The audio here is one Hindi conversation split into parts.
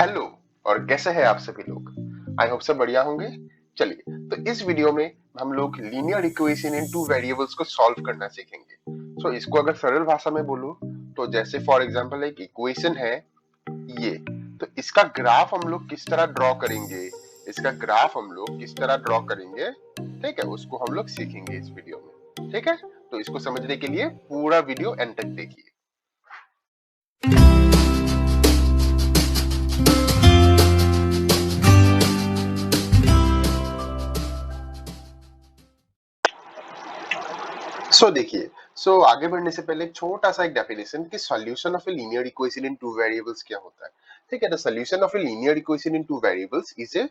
हेलो और कैसे हैं आप सभी लोग। आई होप सब बढ़िया होंगे। चलिए तो इस वीडियो में हम लोग linear equation in two variables को सॉल्व करना सीखेंगे। सो इसको अगर सरल भाषा में बोलूं तो जैसे फॉर एग्जांपल एक इक्वेशन है ये, तो इसका ग्राफ हम लोग किस तरह ड्रॉ करेंगे, इसका ग्राफ हम लोग किस तरह ड्रॉ करेंगे, ठीक है, उसको हम लोग सीखेंगे इस वीडियो में। ठीक है, तो इसको समझने के लिए पूरा वीडियो एंड तक देखिए। देखिए, आगे बढ़ने से पहले एक छोटा सा एक डेफिनेशन कि solution of a linear equation in two variables क्या होता है। ठीक है, the solution of a linear equation in two variables is a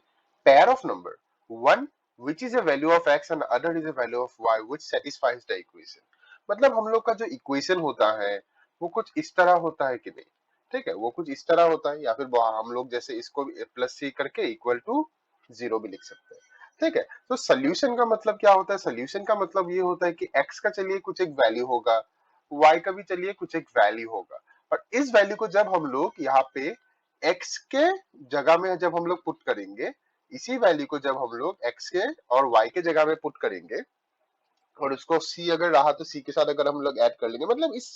pair of number, one which is a value of x and other is a value of y which satisfies the equation। मतलब हम लोग का जो इक्वेशन होता है वो कुछ इस तरह होता है कि नहीं। ठीक है, वो कुछ इस तरह होता है, या फिर हम लोग जैसे इसको प्लस सी करके इक्वल टू जीरो भी लिख सकते हैं। ठीक है, तो सोल्यूशन का मतलब क्या होता है। सोल्यूशन का मतलब ये होता है कि x का चलिए कुछ एक वैल्यू होगा, y का भी चलिए कुछ एक वैल्यू होगा, और इस वैल्यू को जब हम लोग यहाँ पे x के जगह में जब हम लोग पुट करेंगे, इसी वैल्यू को जब हम लोग x के और y के जगह में पुट करेंगे और उसको c अगर रहा तो c के साथ अगर हम लोग ऐड कर लेंगे, मतलब इस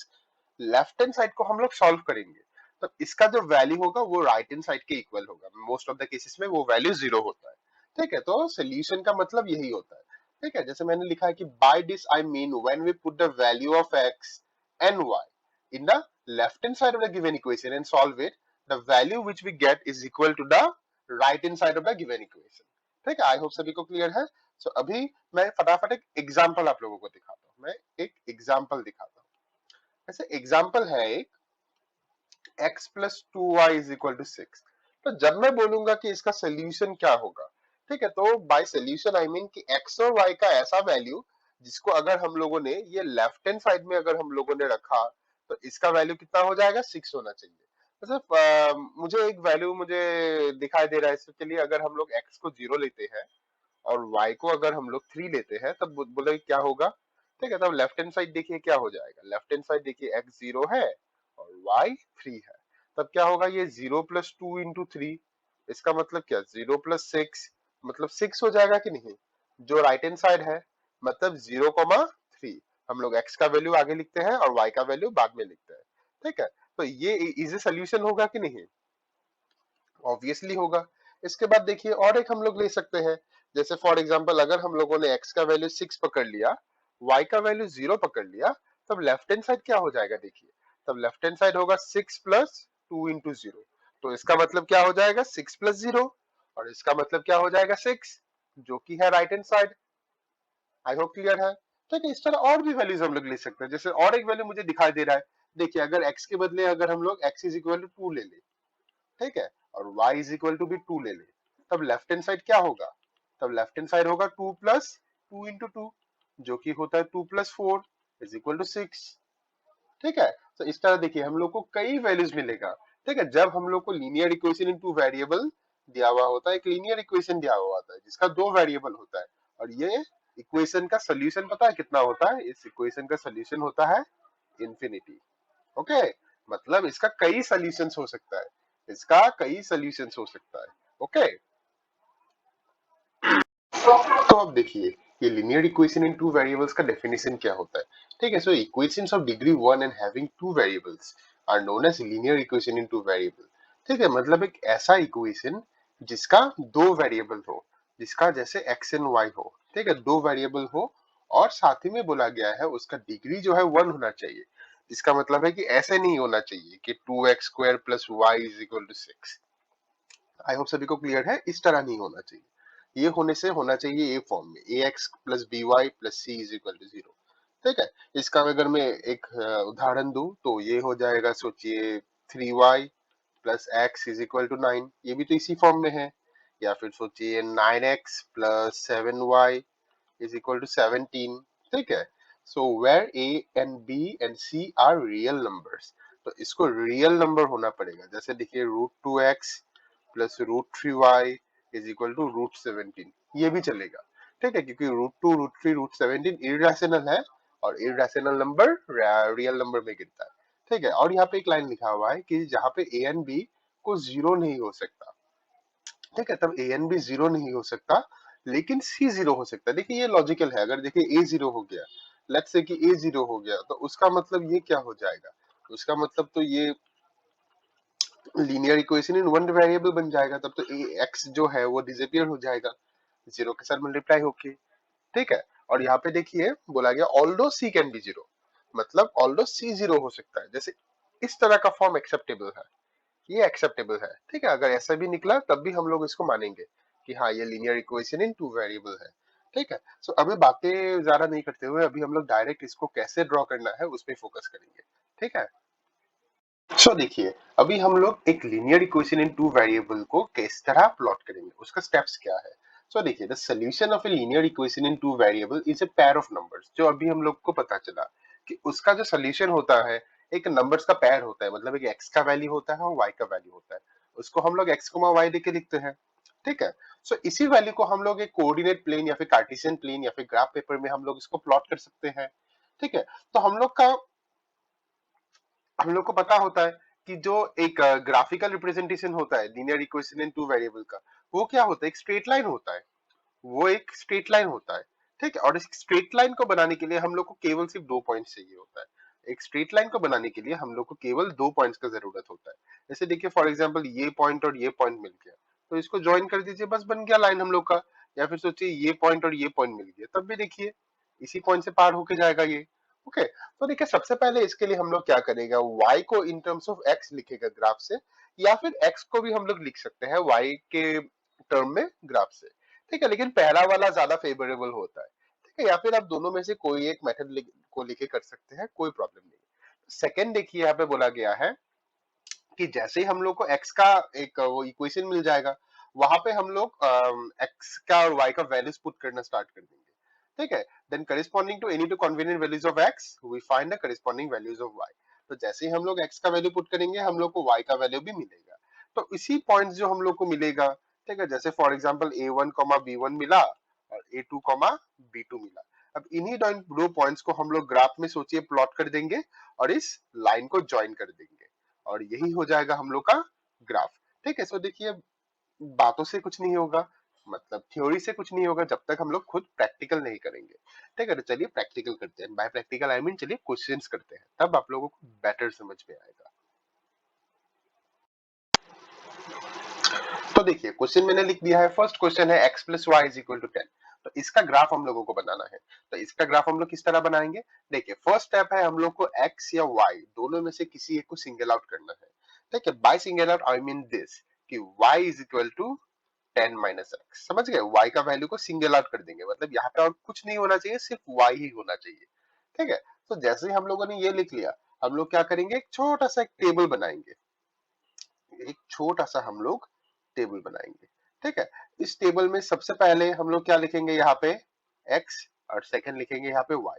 लेफ्ट हैंड साइड को हम लोग सॉल्व करेंगे, तो इसका जो वैल्यू होगा वो राइट हैंड साइड के इक्वल होगा। मोस्ट ऑफ द केसेस में वो वैल्यू जीरो होता है। ठीक है, तो सोल्यूशन का मतलब यही होता है। ठीक है, जैसे मैंने लिखा है कि by this I mean when we put the value of x and y in the left hand side of the given equation and solve it, the value which we get is equal to the right hand side of the given equation. ठीक है, आई होप सभी को क्लियर है। अभी मैं फटाफट एक एग्जांपल आप लोगों को दिखाता हूं। मैं एक एग्जांपल दिखाता हूं। ऐसे एग्जांपल है एक x plus two y is equal to six. तो जब मैं बोलूंगा कि इसका सोल्यूशन क्या होगा, ठीक है, तो बाय सोल्यूशन आई मीन कि x और y का ऐसा वैल्यू जिसको अगर हम लोगों ने ये लेफ्ट हैंड साइड में अगर हम लोगों ने रखा तो इसका वैल्यू कितना हो जाएगा, सिक्स होना चाहिए। मुझे एक वैल्यू मुझे दिखाई दे रहा है इसके लिए, अगर हम लोग x को जीरो लेते हैं और y को अगर हम लोग थ्री लेते हैं तब बोले क्या होगा। ठीक है, तब लेफ्ट हैंड साइड देखिए क्या हो जाएगा। लेफ्ट हैंड साइड देखिए x जीरो है और y थ्री है, तब क्या होगा, ये zero plus two into three, इसका मतलब क्या, जीरो प्लस सिक्स, मतलब सिक्स हो जाएगा कि नहीं। जो राइट हैंड साइड है मतलब जीरो कॉमा थ्री, हम लोग x का वैल्यू आगे लिखते हैं और y का वैल्यू बाद में लिखते हैं। ठीक है, तो ये इजी सोल्यूशन होगा कि नहीं, ऑब्वियसली होगा। इसके बाद देखिए और एक हम लोग ले सकते हैं, जैसे फॉर एग्जांपल अगर हम लोगों ने x का वैल्यू सिक्स पकड़ लिया, y का वैल्यू जीरो पकड़ लिया, तब लेफ्ट हैंड साइड क्या हो जाएगा देखिए। तब लेफ्ट हैंड साइड होगा six plus two into zero, तो इसका मतलब क्या हो जाएगा, सिक्स प्लस जीरो, और इसका मतलब क्या हो जाएगा, सिक्स, जो कि है right hand side. I hope clear है। ठीक है, इस तरह और भी वैल्यूज हम लोग ले सकते हैं। जैसे और एक वैल्यू मुझे दिखाई दे रहा है, देखिए अगर x के बदले अगर हम लोग x is equal to two ले ले, ठीक है, और y इज इक्वल टू भी टू ले ले, तब लेफ्ट हैंड साइड क्या होगा, तब लेफ्ट हैंड साइड होगा two plus two into two, जो कि होता है two plus four is equal to six. ठीक है, तो इस तरह देखिए हम लोग को कई वैल्यूज मिलेगा। ठीक है, जब हम लोग को linear equation in two variable दिया हुआ होता है, एक लीनियर इक्वेशन दिया हुआ होता है जिसका दो वेरिएबल होता है, और ये इक्वेशन का सोल्यूशन पता है कितना होता है, इस इक्वेशन का सोल्यूशन होता है इंफिनिटी। ओके, मतलब इसका कई सॉल्यूशंस हो सकता है, इसका कई सॉल्यूशंस हो सकता है। ओके, तो अब देखिए ये linear equation in two variables का डेफिनेशन क्या होता है। ठीक है, so equations of degree one and having two variables are known as linear equation in two variable. ठीक है, मतलब एक ऐसा इक्वेशन जिसका दो वेरिएबल हो, जिसका जैसे x एंड y हो, ठीक है, दो वेरिएबल हो, और साथ ही में बोला गया है उसका डिग्री जो है वन होना चाहिए। इसका मतलब है कि ऐसे नहीं होना चाहिए कि two x square plus y is equal to six. I hope सभी को क्लियर है, इस तरह नहीं होना चाहिए। ये होने से होना चाहिए ए फॉर्म में, A X plus B Y plus C is equal to zero. ठीक है, इसका अगर मैं एक उदाहरण दूं तो ये हो जाएगा, सोचिए three y plus x is equal to nine, ये भी तो इसी फॉर्म में है। या फिर सोचिए nine x plus seven y is equal to seventeen. ठीक है, so where a and b and c are real numbers, तो इसको रियल नंबर होना पड़ेगा। जैसे देखिए root two x plus root three y is equal to root seventeen, ये भी चलेगा। ठीक है, क्योंकि root two root three root seventeen irrational है, और इरेशनल नंबर रियल नंबर में गिरता है। ठीक है, और यहाँ पे एक लाइन लिखा हुआ है कि जहाँ पे ए एंड बी को जीरो नहीं हो सकता, ठीक है, तब ए एन भी जीरो नहीं हो सकता, लेकिन सी जीरो हो सकता है। देखिए ये लॉजिकल है, अगर देखिए ए जीरो हो गया, लेट्स से कि ए जीरो हो गया, तो उसका मतलब ये क्या हो जाएगा, उसका मतलब तो ये linear equation in one variable बन जाएगा, तब तो ए एक्स जो है वो डिसअपियर हो जाएगा जीरो के साथ मल्टीप्लाई होके, ठीक है। और यहाँ पे देखिए बोला गया although c can be zero, मतलब ऑल्दो सी जीरो हो सकता है, जैसे इस तरह का फॉर्म एक्सेप्टेबल है, ये एक्सेप्टेबल है, ठीक है। अगर ऐसा भी निकला तब भी हम लोग इसको मानेंगे कि हाँ ये linear equation in two variable है, ठीक है। सो अभी बातें ज्यादा नहीं करते हुए अभी हम लोग डायरेक्ट इसको कैसे ड्रॉ करना है उस पर फोकस करेंगे, ठीक है। सो देखिए अभी हम लोग एक linear equation in two variable को किस तरह प्लॉट करेंगे, उसका स्टेप्स क्या है। सो देखिए the solution of a linear equation in two variable is a pair of numbers, जो अभी हम लोग को पता चला कि उसका जो सोल्यूशन होता है एक नंबर्स का पेयर होता है, मतलब एक एक्स का वैल्यू होता है और वाई का वैल्यू होता है, उसको हम लोग एक्स कोमा वाई देके लिखते हैं, ठीक है। सो इसी वैल्यू को हम लोग एक कोऑर्डिनेट प्लेन या फिर कार्टेशियन प्लेन या फिर ग्राफ पेपर में हम लोग इसको प्लॉट कर सकते हैं, ठीक है। तो हम लोग को पता होता है कि जो एक ग्राफिकल रिप्रेजेंटेशन होता है linear equation in two variable का, वो क्या होता है, एक स्ट्रेट लाइन होता है, वो एक स्ट्रेट लाइन होता है, ठीक है। और इस स्ट्रेट लाइन को बनाने के लिए हम लोग को केवल सिर्फ दो पॉइंट्स चाहिए होता है, एक स्ट्रेट लाइन को बनाने के लिए हम लोग को केवल दो पॉइंट्स का जरूरत होता है। जैसे देखिए फॉर एग्जांपल ये पॉइंट और ये पॉइंट मिल गया, तो इसको ज्वाइन कर दीजिए, बस बन गया लाइन हम लोग का। या फिर सोचिए ये पॉइंट और ये पॉइंट मिल गया, तब भी देखिए इसी पॉइंट से पार होके जाएगा ये, ओके। तो देखिए सबसे पहले इसके लिए हम लोग क्या करेगा, y को इन टर्म्स ऑफ x लिखेगा ग्राफ से, या फिर x को भी हम लोग लिख सकते हैं y के टर्म में ग्राफ से, ठीक है। लेकिन पहला वाला ज्यादा फेवरेबल होता है, ठीक है, या फिर आप दोनों में से कोई एक मेथड को लेके कर सकते हैं, कोई प्रॉब्लम नहीं। सेकंड देखिए यहाँ पे बोला गया है कि जैसे ही हम लोग को x का एक वो इक्वेशन मिल जाएगा, वहां पे हम लोग x का और y का वैल्यूज पुट करना स्टार्ट कर देंगे, ठीक है। Then corresponding to any two convenient values of x we find the corresponding values of y। तो जैसे ही हम लोग x का वैल्यू पुट करेंगे हम लोग को y का वैल्यू भी मिलेगा। तो इसी पॉइंट्स जो हम लोग को मिलेगा, ठीक है, जैसे फॉर एग्जांपल a1 b1 मिला और a2 b2 मिला। अब इन्हीं दो पॉइंट्स को हम लोग ग्राफ में सोचिए प्लॉट कर देंगे और इस लाइन को ज्वाइन कर देंगे, और यही हो जाएगा हम लोग का ग्राफ, ठीक है। सो देखिए बातों से कुछ नहीं होगा, मतलब थ्योरी से कुछ नहीं होगा जब तक हम लोग खुद प्रैक्टिकल नहीं करेंगे, ठीक है। तो चलिए प्रैक्टिकल करते हैं, बाय प्रैक्टिकल आई मीन चलिए क्वेश्चंस करते हैं, तब आप लोगों को बेटर समझ में आएगा। तो देखिए क्वेश्चन मैंने लिख दिया है, फर्स्ट क्वेश्चन है x plus y is equal to 10। तो इसका ग्राफ हम लोगों को बनाना है, तो इसका ग्राफ हम लोग किस तरह बनाएंगे। देखिए फर्स्ट स्टेप है हम लोग को x या y दोनों में से किसी एक को सिंगल आउट करना है, ठीक है। By single out I mean this कि y is equal to 10 minus x, समझ गए, y का वैल्यू को सिंगल आउट कर देंगे, मतलब यहाँ पे और कुछ नहीं होना चाहिए, सिर्फ y ही होना चाहिए, ठीक है। तो जैसे ही हम लोगों ने ये लिख लिया, हम लोग क्या करेंगे, एक छोटा सा एक टेबल बनाएंगे, एक छोटा सा हम लोग टेबल बनाएंगे, ठीक है। इस टेबल में सबसे पहले हम लोग क्या लिखेंगे, यहाँ पे x और सेकंड लिखेंगे यहाँ पे y,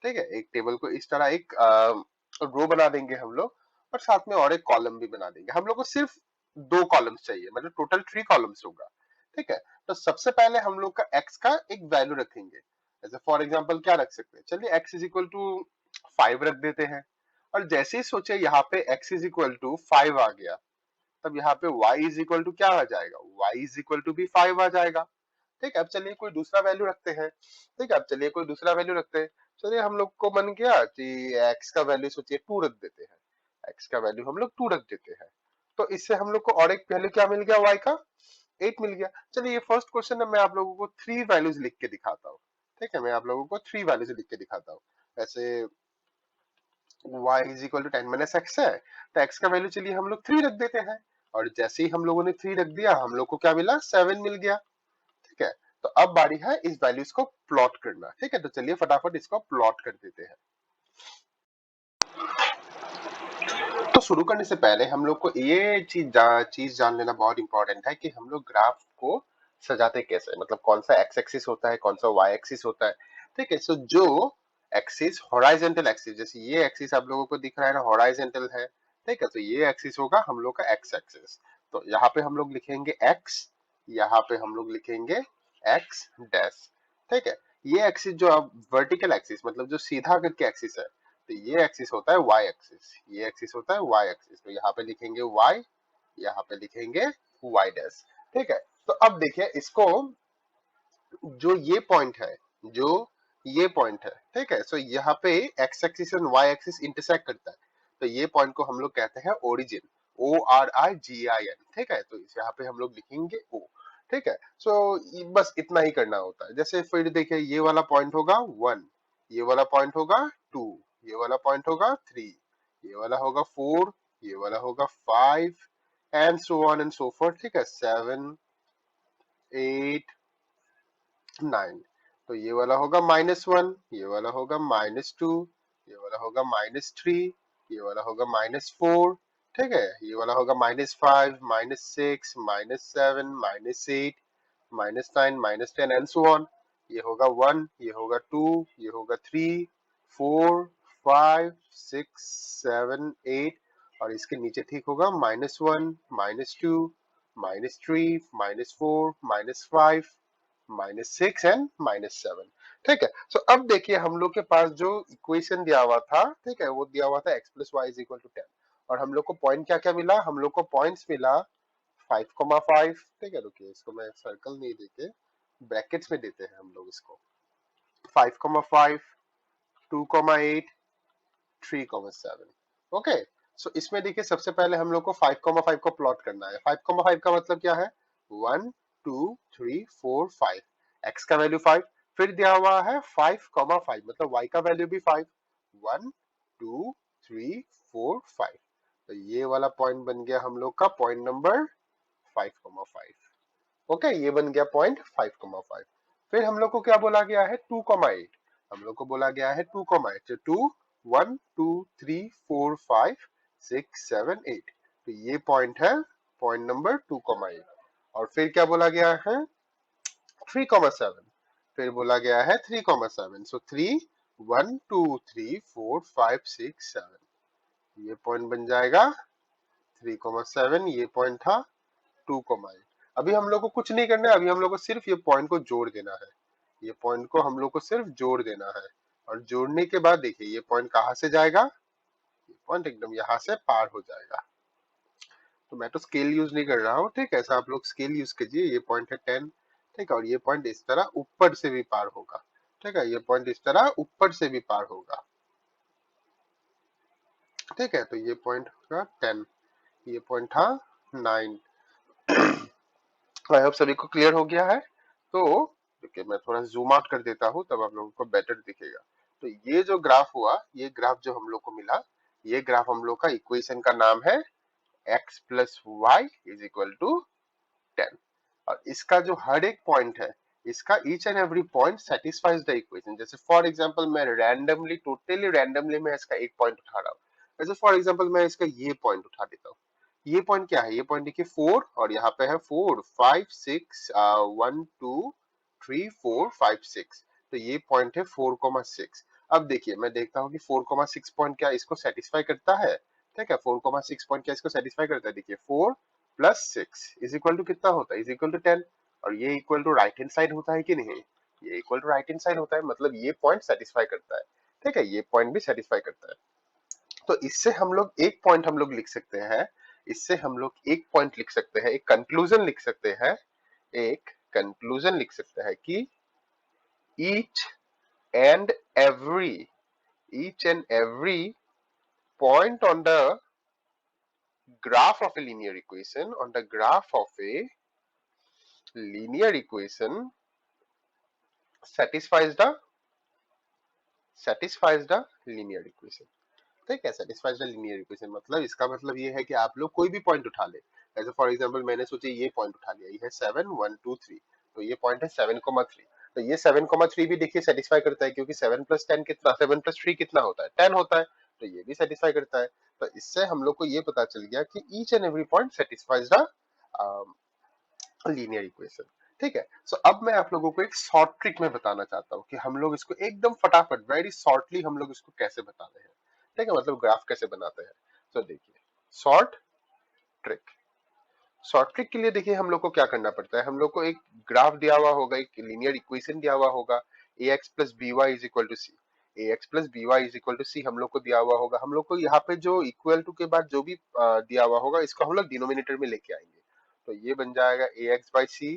ठीक है। एक टेबल को इस तरह एक रो बना देंगे हम लोग, और साथ में और एक कॉलम भी बना देंगे। हम लोग को सिर्फ दो कॉलम्स चाहिए, मतलब टोटल 3 कॉलम्स होगा, ठीक है। तो सबसे पहले हम लोग का x का एक वैल्यू रखेंगे, जैसे फॉर एग्जांपल क्या रख सकते हैं, चलिए x इज इक्वल टू 5 रख देते हैं। और जैसे ही सोचे यहाँ पे x इज इक्वल टू 5 आ गया, तब यहाँ पे y इज इक्वल टू क्या आ जाएगा, y इज इक्वल टू भी 5 आ जाएगा, ठीक है। अब चलिए कोई दूसरा वैल्यू रखते हैं, ठीक है। अब चलिए कोई दूसरा वैल्यू रखते हैं, चलिए हम लोग को मन गया कि x का वैल्यू सोचिए 2 रख देते हैं, x का वैल्यू हम लोग 2 रख देते हैं। तो इससे हम लोग को और एक पहले क्या मिल गया, y का 8 मिल गया। चलिए ये फर्स्ट क्वेश्चन है, मैं आप लोगों को 3 वैल्यूज लिख के दिखाता हूँ, ठीक है। मैं आप लोगों को 3 वैल्यूज लिख के दिखाता हूँ। वैसे y is equal to 10 minus x है, तो x का वैल्यू चलिए हम लोग 3 रख देते हैं। और जैसे ही हम लोगों ने 3 रख दिया, हम लोग को क्या मिला, 7 मिल गया, ठीक है। तो अब बारी है इस वैल्यूज को प्लॉट करना, ठीक है। तो चलिए फटाफट इसको प्लॉट कर देते हैं। तो शुरू करने से पहले हम लोग को ये चीज जान लेना बहुत इंपॉर्टेंट है कि हम लोग ग्राफ को सजाते कैसे, मतलब कौन सा एक्स एक्सिस होता है, कौन सा वाई एक्सिस होता है, ठीक है। सो जो एक्सिस हॉराइजॉन्टल एक्सिस, जैसे ये एक्सिस आप लोगों को दिख रहा है ना, हॉराइजॉन्टल है, ठीक है। तो ये एक्सिस होगा हम लोग का एक्स एक्सिस। तो यहाँ पे हम लोग लिखेंगे एक्स, यहाँ पे हम लोग लिखेंगे एक्स डैश, ठीक है। ये एक्सिस जो अब वर्टिकल एक्सिस, मतलब जो सीधा करके एक्सिस है, तो ये एक्सिस होता है y एक्सिस, ये एक्सिस होता है y एक्सिस। तो यहाँ पे लिखेंगे y, यहाँ पे लिखेंगे y डैश। ठीक है, तो अब देखिए इसको, जो ये पॉइंट है, जो ये पॉइंट है, ठीक है, सो यहाँ पे x एक्सिस और y एक्सिस इंटरसेक्ट करता है, तो ये पॉइंट को हम लोग कहते हैं ओरिजिन, ORIGIN। ठीक है, तो इस यहाँ पे हम लोग लिखेंगे O। ठीक है, सो बस इतना ही करना होता है। जैसे फिर देखिए ये वाला पॉइंट होगा 1, ये वाला पॉइंट होगा 2, ये वाला पॉइंट होगा 3, ये वाला होगा 4, ये वाला होगा 5 and so on and so fourth. ठीक है, 7, 8, 9। तो ये वाला होगा -1, ये वाला होगा -2, ये वाला होगा -3, ये वाला होगा -4। ठीक है, ये वाला होगा -5, -6, -7, -8, -9, -10 एंड सो ऑन। ये होगा 1, ये होगा 2, ये होगा 3, 4, 5, 6, 7, 8, और इसके नीचे ठीक होगा -1, -2, -3, -4, -5, -6 एंड -7। ठीक है, सो अब देखिए हम लोग के पास जो इक्वेशन दिया हुआ था, ठीक है, वो दिया हुआ था x plus y is equal to 10, और हम लोग को पॉइंट क्या क्या मिला, हम लोग को पॉइंट्स मिला 5,5। ठीक है, रुकिए इसको मैं सर्कल नहीं देके ब्रैकेट्स में देते हैं हम लोग इसको, 5,5, 2,8, 3,7। ओके, सो इसमें देखिए सबसे पहले हम लोग को 5,5 को प्लॉट करना है। 5,5 का मतलब क्या है, 1, 2, 3, 4, 5, x का वैल्यू 5, फिर दिया हुआ है 5,5 मतलब y का वैल्यू भी 5, 1, 2, 3, 4, 5। तो ये वाला पॉइंट बन गया हम लोग का पॉइंट नंबर 5,5। ओके, ये बन गया पॉइंट 5,5। फिर हम लोग को क्या बोला गया है, 2,8। हम लोग को बोला गया है 2,8, तो 2, 1, 2, 3, 4, 5, 6, 7, 8। तो ये पॉइंट है पॉइंट नंबर 2,8। और फिर क्या बोला गया है, 3,7। फिर बोला गया है 3,7, सो 3, 1, 2, 3, 4, 5, 6, 7। ये पॉइंट बन जाएगा 3,7। ये पॉइंट था 2,8। अभी हम लोग को कुछ नहीं करना है, अभी हम लोग को सिर्फ ये पॉइंट को जोड़ देना है। ये पॉइंट को हम लोग को सिर्फ जोड़ देना है, और जोड़ने के बाद देखिए ये पॉइंट कहाँ से जाएगा, ये पॉइंट एकदम यहाँ से पार हो जाएगा। तो मैं तो स्केल यूज नहीं कर रहा हूँ, ठीक है, ऐसा आप लोग स्केल यूज कीजिए। ये पॉइंट है 10, ठीक है, और ये पॉइंट इस तरह ऊपर से भी पार होगा। ठीक है, ये पॉइंट इस तरह ऊपर से भी पार होगा। ठीक है, तो ये पॉइंट होगा 10, ये पॉइंट था 9। आई होप सभी को क्लियर हो गया है। तो देखिए मैं थोड़ा जूम आउट कर देता हूँ, तब आप लोगों को बेटर दिखेगा। तो ये जो ग्राफ हुआ, ये ग्राफ जो हम लोग को मिला, ये ग्राफ हम लोग का इक्वेशन का नाम है x plus y is equal to 10। और इसका जो हर एक पॉइंट है, इसका each and every point satisfies the equation. जैसे फॉर एग्जांपल मैं रैंडमली, टोटली रैंडमली मैं इसका एक पॉइंट उठा रहा हूँ। जैसे फॉर एग्जांपल मैं इसका ये पॉइंट उठा देता हूँ। ये पॉइंट क्या है, ये पॉइंट देखिए 4, और यहाँ पे है 4, 5, 6, 1, 2, 3, 4, 5, 6। तो ये पॉइंट है 4,6। अब देखिए मैं देखता हूँ कि 4,6 पॉइंट क्या इसको सेटिस्फाई करता है। ठीक है, 4,6 पॉइंट क्या इसको सेटिस्फाई करता है। देखिए 4 प्लस 6 इज इक्वल टू कितना होता है, इज इक्वल टू 10। और ये equal to right hand side होता है कि नहीं, ये equal to right hand side होता है, मतलब ये पॉइंट सेटिस्फाई करता है। ठीक है, ये पॉइंट भी सेटिस्फाई करता है। तो इससे हम लोग एक पॉइंट हम लोग लिख सकते हैं, इससे हम लोग एक पॉइंट लिख सकते हैं, एक कंक्लूजन लिख सकते हैं, एक कंक्लूजन लिख सकते हैं कि each and every each and every point on the graph of a linear equation, on the graph of a linear equation satisfies the linear equation। ठीक है, सेटिस्फाइज द लीनियर इक्वेशन मतलब इसका मतलब ये है कि आप लोग कोई भी पॉइंट उठा ले। जैसे फॉर एग्जांपल मैंने सोचे ये पॉइंट उठा लिया, ये है 7, 1, 2, 3। तो ये पॉइंट है 7,3। तो ये 7,3 भी देखिए सेटिस्फाई करता है, क्योंकि 7 प्लस 10 कितना, 7 प्लस 3 कितना होता है, 10 होता है। तो ये भी सेटिस्फाई करता है। तो इससे हम लोग को ये पता चल गया कि each and every point satisfies the linear equation. ठीक है, सो अब मैं आप लोगों को एक शॉर्ट ट्रिक में बताना चाहता हूँ कि हम लोग इसको एकदम फटाफट, वेरी शॉर्टली हम लोग इसको कैसे बताते हैं। ठीक है, मतलब ग्राफ कैसे बनाते हैं। तो देखिए शॉर्ट ट्रिक, शॉर्ट ट्रिक के लिए देखिए हम लोग को क्या करना पड़ता है, हम लोग को एक ग्राफ दिया हुआ होगा, एक लीनियर इक्वेशन दिया हुआ होगा ax plus B Y is equal to C. A X plus B Y is equal to C हम लोग को दिया हुआ होगा, हम लोग को यहाँ पे जो इक्वल टू के बाद जो भी दिया हुआ होगा इसको हम लोग डिनोमिनेटर में लेके आएंगे। तो ये बन जाएगा A X by C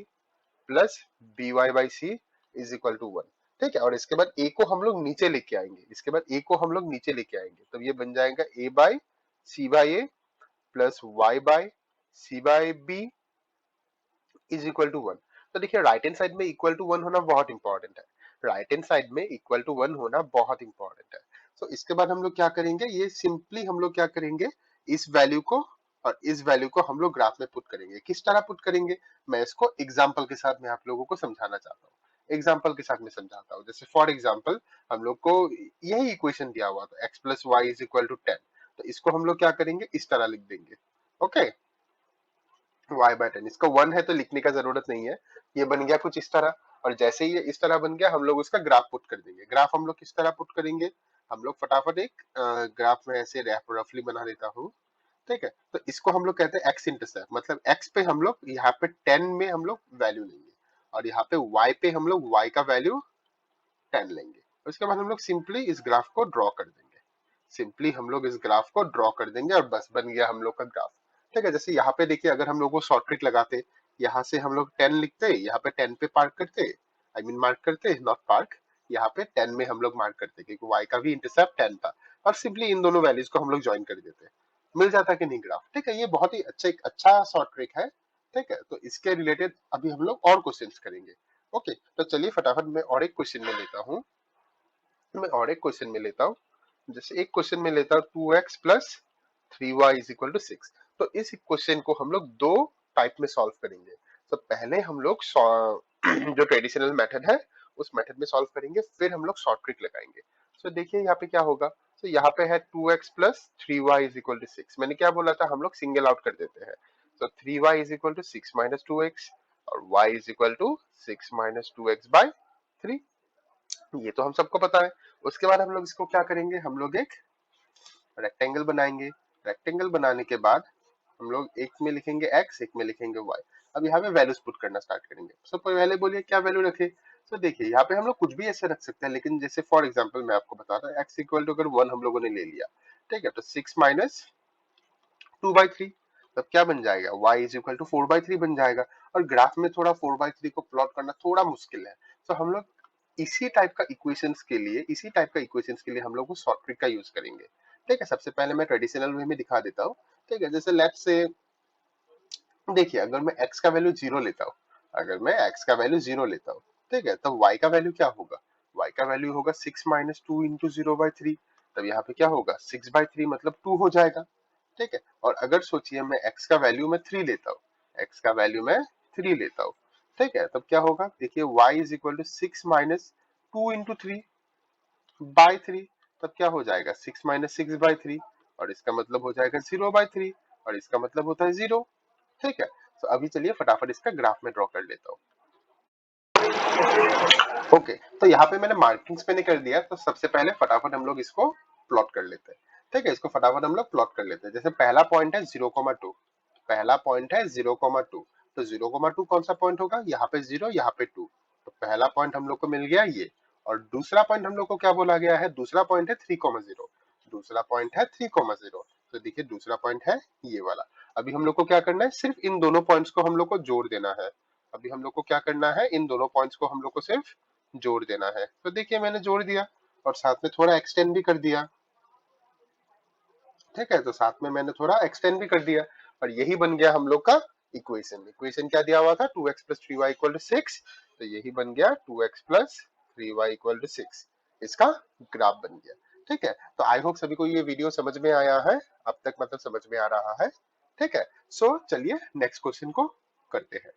plus B Y by C is equal to 1। ठीक है, और इसके बाद ए को हम लोग नीचे लेके आएंगे, इसके बाद ए को हम लोग नीचे लेके आएंगे, तब ये बन जाएगा A by C by A plus Y by C by B is equal to 1। तो देखिए राइट हैंड साइड में इक्वल टू 1 होना बहुत इंपॉर्टेंट है, राइट हैंड साइड में इक्वल टू 1 होना बहुत इंपॉर्टेंट है। तो इसके बाद हम लोग क्या करेंगे, ये सिंपली हम लोग क्या करेंगे, इस वैल्यू को और इस वैल्यू को हम लोग ग्राफ में पुट करेंगे। किस तरह पुट करेंगे, मैं इसको एग्जांपल के साथ मैं आप लोगों को समझाना चाहता हूँ, एग्जांपल के साथ मैं समझाता हूँ। जैसे फॉर एग्जांपल हम लोग को यही इक्वेशन दिया हुआ था x plus y is equal to 10, तो इसको हम लोग क्या करेंगे, इस तरह लिख देंगे। ओके, y बाय 10, इसका 1 है तो लिखने का जरूरत नहीं है, ये बन गया कुछ इस तरह। और जैसे ही ये इस तरह बन गया हम लोग उसका ग्राफ पुट कर देंगे। ग्राफ हम लोग किस तरह पुट करेंगे, हम लोग फटाफट एक ग्राफ में ऐसे रफली बना देता हूँ। ठीक है, तो इसको हम लोग कहते हैं एक्स इंटरसेप्ट, मतलब एक्स पे हम लोग यहाँ पे 10 में हम लोग वैल्यू लेंगे और यहाँ पे वाई पे हम लोग वाई का वैल्यू 10 लेंगे। उसके बाद हम लोग सिंपली इस ग्राफ को ड्रॉ कर देंगे, सिंपली हम लोग इस ग्राफ को ड्रॉ कर देंगे और बस बन गया हम लोग का ग्राफ। ठीक है, जैसे यहाँ पे देखिए अगर हम लोग को शॉर्ट ट्रिक लगाते, यहाँ से हम लोग 10 लिखते, यहाँ पे 10 पे पार्क करते, आई मीन मार्क करते, नॉट पार्क, यहाँ पे 10 में हम लोग मार्क करते क्योंकि y का भी इंटरसेप्ट 10 था, और सिंपली इन दोनों वैल्यूज को हम लोग ज्वाइन कर देते, मिल जाता कि नहीं ग्राफ। ठीक है, ये बहुत ही अच्छा एक अच्छा शॉर्ट ट्रिक है। ठीक है, तो इसके रिलेटेड अभी हम लोग और क्वेश्चंस करेंगे। ओके, तो चलिए फटाफट मैं और एक क्वेश्चन में लेता हूँ, मैं और एक क्वेश्चन में लेता हूँ। जैसे एक क्वेश्चन में लेता हूँ 2x plus 3y is equal to 6। तो इस क्वेश्चन को हम लोग दो टाइप में सॉल्व करेंगे। तो पहले हम लोग जो ट्रेडिशनल मेथड है उस मेथड में सॉल्व करेंगे, फिर हम लोग शॉर्ट ट्रिक लगाएंगे। तो देखिए यहाँ पे क्या होगा, तो यहाँ पे है 2x plus 3y is equal to 6। मैंने क्या बोला था, हम लोग सिंगल आउट कर देते हैं। तो 3y is equal to 6 minus 2x और y is equal to 6 minus 2x by 3, ये तो हम सबको पता है। उसके बाद हम लोग इसको क्या करेंगे, हम लोग एक रेक्टेंगल बनाएंगे। रेक्टेंगल बनाने के बाद हम लोग एक में लिखेंगे x, एक में लिखेंगे y। अब यहाँ पे वैल्यूज पुट करना स्टार्ट करेंगे। तो पहले बोलिए क्या वैल्यू रखे। तो देखिए यहाँ पे हम लोग कुछ भी ऐसे रख सकते हैं, लेकिन जैसे फॉर एग्जांपल मैं आपको बता रहा हूँ, x इक्वल टू अगर 1 हम लोगों ने ले लिया, ठीक है, तो 6 माइनस 2/3, तब क्या बन जाएगा, y इज इक्वल टू 4/3 बन जाएगा। और ग्राफ में थोड़ा 4/3 को प्लॉट करना थोड़ा मुश्किल है, तो हम लोग इसी टाइप का इक्वेशंस के लिए, इसी टाइप का इक्वेशंस के लिए हम लोग शॉर्ट ट्रिक का यूज करेंगे। ठीक है, सबसे पहले मैं ट्रेडिशनल वे में दिखा देता हूँ। ठीक है, जैसे लेट्स से देखिए अगर मैं x का वैल्यू 0 लेता हूँ, अगर मैं x का वैल्यू 0 लेता हूँ, ठीक है, तब y का वैल्यू क्या होगा, y का वैल्यू होगा 6 माइनस 2 इंटू 0/3। तब यहाँ पे क्या होगा, 6/3 मतलब 2 हो जाएगा। ठीक है, और अगर सोचिए मैं x का वैल्यू मैं 3 लेता हूँ, x का वैल्यू मैं 3 लेता हूँ, ठीक है, तब क्या होगा, देखिए y is equal to 6 minus 2 into 3/3। तब क्या हो जाएगा, 6 माइनस 6/3, और इसका मतलब हो जाएगा 0/3, और इसका मतलब होता है 0। ठीक है, तो अभी चलिए फटाफट इसका ग्राफ में ड्रॉ कर लेता हूँ। ओके, तो यहाँ पे मैंने मार्किंग्स मैंने कर दिया, तो सबसे पहले फटाफट हम लोग इसको प्लॉट कर लेते हैं। ठीक है, इसको फटाफट हम लोग प्लॉट कर लेते हैं। जैसे पहला पॉइंट है 0,2, पहला पॉइंट है 0,2, तो 0,2 कौन सा पॉइंट होगा, यहाँ पे 0, यहाँ पे 2, तो पहला पॉइंट हम लोग को मिल गया ये। और दूसरा पॉइंट हम लोग को क्या बोला गया है, दूसरा पॉइंट है 3,0, दूसरा पॉइंट है 3,0। तो देखिए दूसरा पॉइंट है ये वाला। अभी हम लोग को क्या करना है, सिर्फ इन दोनों पॉइंट्स को हम लोग को जोड़ देना है। अभी हम लोग को क्या करना है, इन दोनों पॉइंट्स को हम लोग को सिर्फ जोड़ देना है। तो देखिए मैंने जोड़ दिया और साथ में थोड़ा एक्सटेंड भी कर दिया। ठीक है, तो साथ में मैंने थोड़ा एक्सटेंड भी कर दिया, और यही बन गया हम लोग का इक्वेशन। इक्वेशन क्या दिया हुआ था, 2x plus 3y equal to 6, तो यही बन गया 2x plus 3y equal to 6, इसका ग्राफ बन गया। ठीक है, तो आई होप सभी को ये वीडियो समझ में आया है, अब तक मतलब समझ में आ रहा है। ठीक है, सो चलिए नेक्स्ट क्वेश्चन को करते हैं।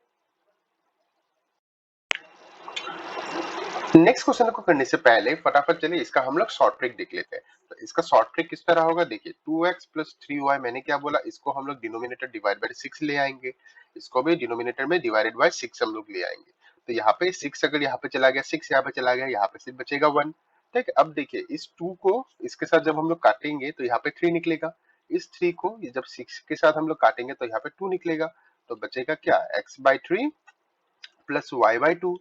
नेक्स्ट क्वेश्चन को करने से पहले फटाफट चलिए इसका हम लोग शॉर्ट ट्रिक देख लेते हैं। तो इसका शॉर्ट ट्रिक किस तरह होगा, देखिए 2x प्लस 3y मैंने क्या बोला, इसको हम लोग डिनोमिनेटर डिवाइड बाय 6 ले आएंगे, इसको भी डिनोमिनेटर में डिवाइडेड बाय 6 हम लोग ले आएंगे। तो यहाँ पे 6 अगर यहाँ पे चला गया, 6 यहाँ पे चला गया, यहाँ पे सिर्फ बचेगा 1। ठीक है, अब देखिए इस 2 को इसके साथ जब हम लोग काटेंगे तो यहाँ पे 3 निकलेगा, इस 3 को जब 6 के साथ हम लोग काटेंगे तो यहाँ पे 2 निकलेगा। तो बचेगा क्या, x/3 plus y/2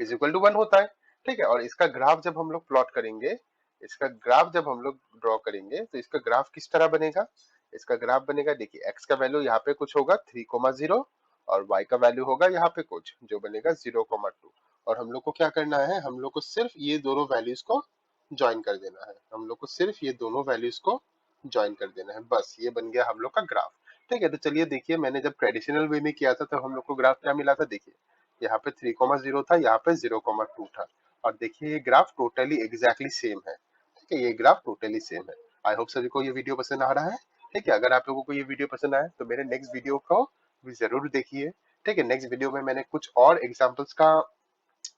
is equal to 1 होता है। ठीक है, और इसका ग्राफ जब हम लोग प्लॉट करेंगे, इसका ग्राफ जब हम लोग ड्रॉ करेंगे तो इसका ग्राफ किस तरह बनेगा, इसका ग्राफ बनेगा, देखिए x का वैल्यू यहाँ पे कुछ होगा 3,0 और y का वैल्यू होगा यहाँ पे कुछ जो बनेगा 0,2। और हम लोग को क्या करना है, हम लोग को सिर्फ ये दोनों वैल्यूज को ज्वाइन कर देना है, हम लोग को सिर्फ ये दोनों वैल्यूज को ज्वाइन कर देना है, बस ये बन गया हम लोग का ग्राफ। ठीक है, तो चलिए देखिए मैंने जब ट्रेडिशनल वे में किया था तो हम लोग को ग्राफ क्या मिला था, देखिए यहाँ पे 3,0 था, यहाँ पे 0,2 था, और देखिए ये ग्राफ टोटली एग्जैक्टली सेम है। ठीक है, ये ग्राफ टोटली सेम है। आई होप सभी को ये वीडियो पसंद आ रहा है। ठीक है, अगर आप लोगों को ये वीडियो पसंद आए तो मेरे नेक्स्ट वीडियो को भी जरूर देखिए। ठीक है, नेक्स्ट वीडियो में मैंने कुछ और एग्जांपल्स का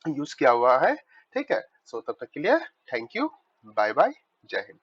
यूज किया हुआ है। ठीक है, सो तब तक के लिए थैंक यू, बाय बाय, जय हिंद।